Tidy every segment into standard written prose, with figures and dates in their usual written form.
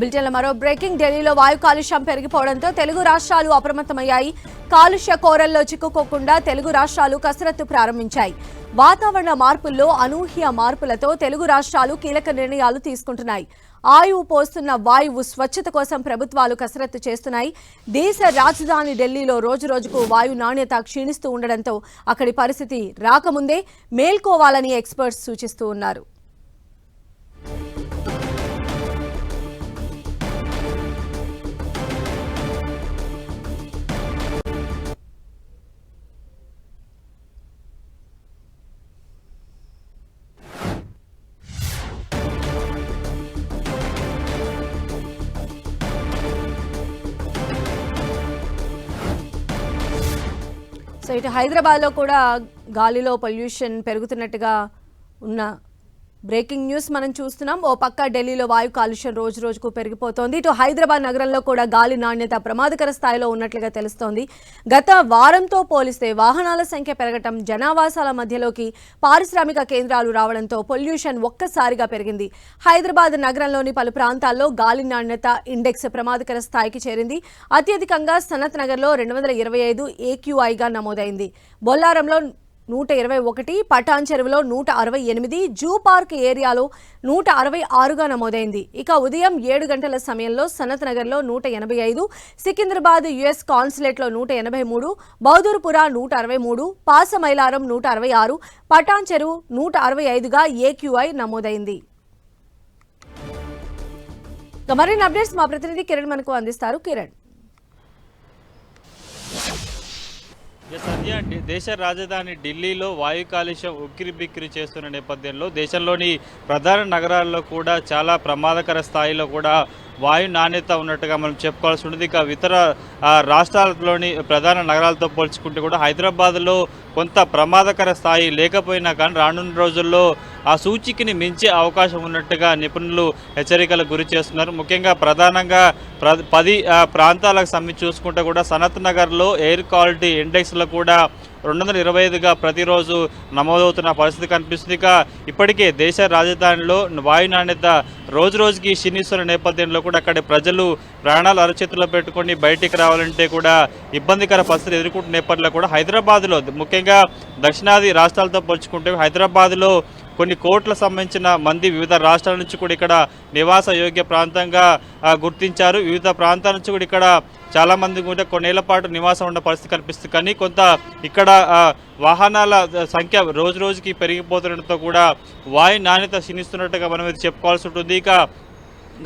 బులెటిన్లో మరో బ్రేకింగ్. ఢిల్లీలో వాయు కాలుష్యం పెరిగిపోవడంతో తెలుగు రాష్ట్రాలు అప్రమత్తమయ్యాయి. కాలుష్య కోరల్లో చిక్కుకోకుండా తెలుగు రాష్ట్రాలు కసరత్తు ప్రారంభించాయి. వాతావరణ మార్పుల్లో అనూహ్య మార్పులతో తెలుగు రాష్ట్రాలు కీలక నిర్ణయాలు తీసుకుంటున్నాయి. ఆయువు పోస్తున్న వాయువు స్వచ్ఛత కోసం ప్రభుత్వాలు కసరత్తు చేస్తున్నాయి. దేశ రాజధాని ఢిల్లీలో రోజురోజుకు వాయు నాణ్యత క్షీణిస్తూ ఉండడంతో అక్కడి పరిస్థితి రాకముందే మేల్కోవాలని ఎక్స్పర్ట్స్ సూచిస్తూ ఉన్నారు. సో ఇటు హైదరాబాద్లో కూడా గాలిలో పొల్యూషన్ పెరుగుతున్నట్టుగా ఉన్న బ్రేకింగ్ న్యూస్ మనం చూస్తున్నాం. ఓ పక్క ఢిల్లీలో వాయు కాలుష్యం రోజు రోజుకు పెరిగిపోతోంది. ఇటు హైదరాబాద్ నగరంలో కూడా గాలి నాణ్యత ప్రమాదకర స్థాయిలో ఉన్నట్లుగా తెలుస్తోంది. గత వారంతో పోలిస్తే వాహనాల సంఖ్య పెరగటం, జనావాసాల మధ్యలోకి పారిశ్రామిక కేంద్రాలు రావడంతో పొల్యూషన్ ఒక్కసారిగా పెరిగింది. హైదరాబాద్ నగరంలోని పలు ప్రాంతాల్లో గాలి నాణ్యత ఇండెక్స్ ప్రమాదకర స్థాయికి చేరింది. అత్యధికంగా సనత్ నగర్లో 225 AQIగా నమోదైంది. బొల్లారంలో 121, పటాన్ చెరువులో 168, జూ పార్క్ ఏరియాలో 166గా నమోదైంది. ఇక ఉదయం 7 గంటల సమయంలో సనత్ నగర్లో 185, సికింద్రాబాద్ US కాన్సులేట్లో 183, బౌదూర్పుర 163, పాసమైలారం 166, పటాన్ చెరువు 165గా AQI నమోదైంది. మరిన్ని అప్డేట్స్ మా ప్రతినిధి కిరణ్ మనకు అందిస్తారు. కిరణ్, దేశ రాజధాని ఢిల్లీలో వాయు కాలుష్యం ఉక్కిరిబిక్కిరి చేస్తున్న నేపథ్యంలో దేశంలోని ప్రధాన నగరాల్లో కూడా చాలా ప్రమాదకర స్థాయిలో కూడా వాయు నాణ్యత ఉన్నట్టుగా మనం చెప్పుకోవాల్సి ఉంటుంది. ఇక ఇతర రాష్ట్రాలలోని ప్రధాన నగరాలతో పోల్చుకుంటే కూడా హైదరాబాద్లో కొంత ప్రమాదకర స్థాయి లేకపోయినా కానీ రానున్న రోజుల్లో ఆ సూచికని మించే అవకాశం ఉన్నట్టుగా నిపుణులు హెచ్చరికలకు గురి చేస్తున్నారు. ముఖ్యంగా ప్రధానంగా 10 ప్రాంతాలకు సంబంధించి చూసుకుంటే కూడా సనత్ నగర్లో ఎయిర్ క్వాలిటీ ఇండెక్స్లో కూడా 225గా ప్రతిరోజు నమోదవుతున్న పరిస్థితి కనిపిస్తుంది. ఇక ఇప్పటికే దేశ రాజధానిలో వాయు నాణ్యత రోజు రోజుకి క్షీణిస్తున్న నేపథ్యంలో కూడా అక్కడి ప్రజలు ప్రాణాలు అరచేతుల్లో పెట్టుకొని బయటికి రావాలంటే కూడా ఇబ్బందికర పరిస్థితులు ఎదుర్కొంటున్న నేపథ్యంలో కూడా హైదరాబాద్లో ముఖ్యంగా దక్షిణాది రాష్ట్రాలతో పోల్చుకుంటే హైదరాబాద్లో కొన్ని కోట్ల సంబంధించిన మంది వివిధ రాష్ట్రాల నుంచి కూడా ఇక్కడ నివాస యోగ్య ప్రాంతంగా గుర్తించారు. వివిధ ప్రాంతాల నుంచి కూడా ఇక్కడ చాలామంది కూడా కొన్నేళ్ల పాటు నివాసం ఉన్న పరిస్థితి కనిపిస్తుంది. కానీ కొంత ఇక్కడ వాహనాల సంఖ్య రోజు రోజుకి పెరిగిపోతుండటంతో కూడా వాయు నాణ్యత క్షీణిస్తున్నట్టుగా మనం ఇది చెప్పుకోవాల్సి ఉంటుంది. ఇక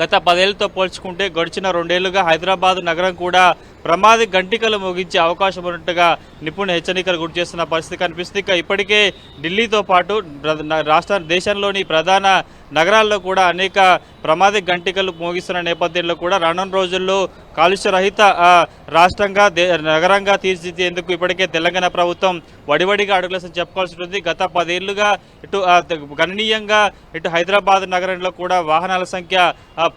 గత 10 ఏళ్లతో పోల్చుకుంటే గడిచిన 2 ఏళ్లుగా హైదరాబాద్ నగరం కూడా ప్రమాద గంటికలు మోగించే అవకాశం ఉన్నట్టుగా నిపుణులు హెచ్చరికలు గురి చేస్తున్న పరిస్థితి కనిపిస్తుంది. ఇక ఇప్పటికే ఢిల్లీతో పాటు దేశంలోని ప్రధాన నగరాల్లో కూడా అనేక ప్రమాద గంటికలు మోగిస్తున్న నేపథ్యంలో కూడా రానున్న రోజుల్లో కాలుష్య రహిత రాష్ట్రంగా నగరంగా తీర్చిదిద్దేందుకు ఇప్పటికే తెలంగాణ ప్రభుత్వం వడివడిగా అడుగులేసని చెప్పుకోవాల్సి ఉంటుంది. గత 10 ఏళ్లుగా ఇటు గణనీయంగా ఇటు హైదరాబాద్ నగరంలో కూడా వాహనాల సంఖ్య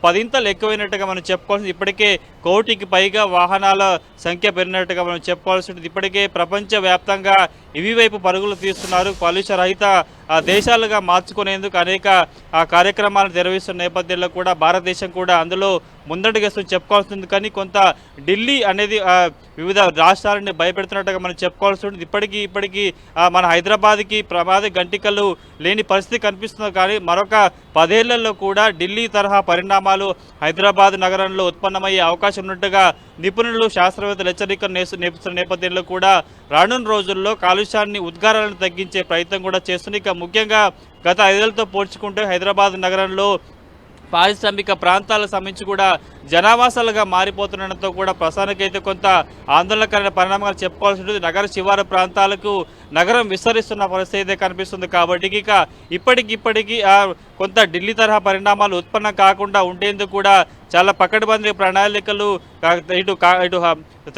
10 ఎక్కువైనట్టుగా మనం చెప్పుకోవాల్సింది. ఇప్పటికే 1 కోటికి పైగా వాహనాల సంఖ్య పెరిగినట్టుగా మనం చెప్పుకోవాల్సి ఉంటుంది. ఇప్పటికే ప్రపంచవ్యాప్తంగా ఇవి వైపు పరుగులు తీస్తున్నారు. కాలుష్య రహిత దేశాలుగా మార్చుకునేందుకు అనేక కార్యక్రమాలను నిర్వహిస్తున్న నేపథ్యంలో కూడా భారతదేశం కూడా అందులో ముందడుగేస్తూ చెప్పుకోవాల్సింది. కానీ కొంత ఢిల్లీ అనేది వివిధ రాష్ట్రాలని భయపెడుతున్నట్టుగా మనం చెప్పుకోవాల్సి ఉంటుంది. ఇప్పటికీ మన హైదరాబాద్కి ప్రమాద గంటికలు లేని పరిస్థితి కనిపిస్తుంది. కానీ మరొక 10 ఏళ్లలో కూడా ఢిల్లీ తరహా పరిణామాలు హైదరాబాద్ నగరంలో ఉత్పన్నమయ్యే అవకాశం ఉన్నట్టుగా నిపుణులు శాస్త్రవేత్తలు హెచ్చరికలు నేర్పుతున్న నేపథ్యంలో కూడా రానున్న రోజుల్లో కాలుష్యాన్ని ఉద్గారాలను తగ్గించే ప్రయత్నం కూడా చేస్తుంది. ఇక ముఖ్యంగా గత 5 ఏళ్లతో పోల్చుకుంటే హైదరాబాద్ నగరంలో పారిశ్రామిక ప్రాంతాలకు సంబంధించి కూడా జనావాసాలుగా మారిపోతుండడంతో కూడా ప్రస్తుతానికైతే కొంత ఆందోళనకరమైన పరిణామాలు చెప్పుకోవాల్సి ఉంటుంది. నగర శివారు ప్రాంతాలకు నగరం విస్తరిస్తున్న పరిస్థితి అయితే కనిపిస్తుంది. కాబట్టి ఇక ఇప్పటికీ కొంత ఢిల్లీ తరహా పరిణామాలు ఉత్పన్నం కాకుండా ఉండేందుకు కూడా చాలా పకడ్బందీ ప్రణాళికలు ఇటు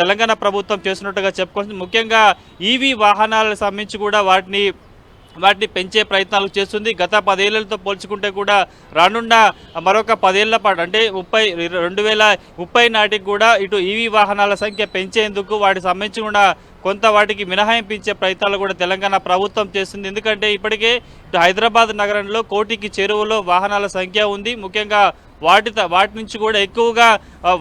తెలంగాణ ప్రభుత్వం చేస్తున్నట్టుగా చెప్పుకోవాల్సింది. ముఖ్యంగా EV వాహనాలకు సంబంధించి కూడా వాటిని పెంచే ప్రయత్నాలు చేస్తుంది. గత 10 ఏళ్లతో పోల్చుకుంటే కూడా రానున్న మరొక 10 ఏళ్ల పాటు అంటే 2030 నాటికి కూడా ఇటు EV వాహనాల సంఖ్య పెంచేందుకు వాటికి సంబంధించి కూడా కొంత వాటికి మినహాయింపించే ప్రయత్నాలు కూడా తెలంగాణ ప్రభుత్వం చేస్తుంది. ఎందుకంటే ఇప్పటికే హైదరాబాద్ నగరంలో 1 కోటికి చేరువలో వాహనాల సంఖ్య ఉంది. ముఖ్యంగా వాటి నుంచి కూడా ఎక్కువగా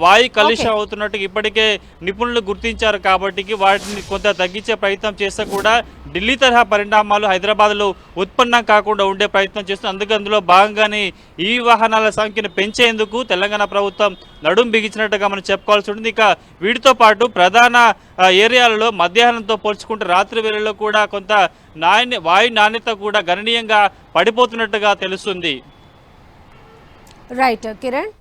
వాయు కాలుష్యం అవుతున్నట్టు ఇప్పటికే నిపుణులు గుర్తించారు కాబట్టి వాటిని కొంత తగ్గించే ప్రయత్నం చేస్తే కూడా ఢిల్లీ తరహా పరిణామాలు హైదరాబాద్లో ఉత్పన్నం కాకుండా ఉండే ప్రయత్నం చేస్తుంది. అందుకే అందులో భాగంగానే ఈ వాహనాల సంఖ్యను పెంచేందుకు తెలంగాణ ప్రభుత్వం నడుం బిగించినట్టుగా మనం చెప్పుకోవాల్సి ఉంటుంది. ఇక వీటితో పాటు ప్రధాన ఏరియాలలో మధ్యాహ్నంతో పోల్చుకుంటే రాత్రి వేళల్లో కూడా కొంత వాయు నాణ్యత కూడా గణనీయంగా పడిపోతున్నట్టుగా తెలుస్తుంది. రైట్ కిరణ్.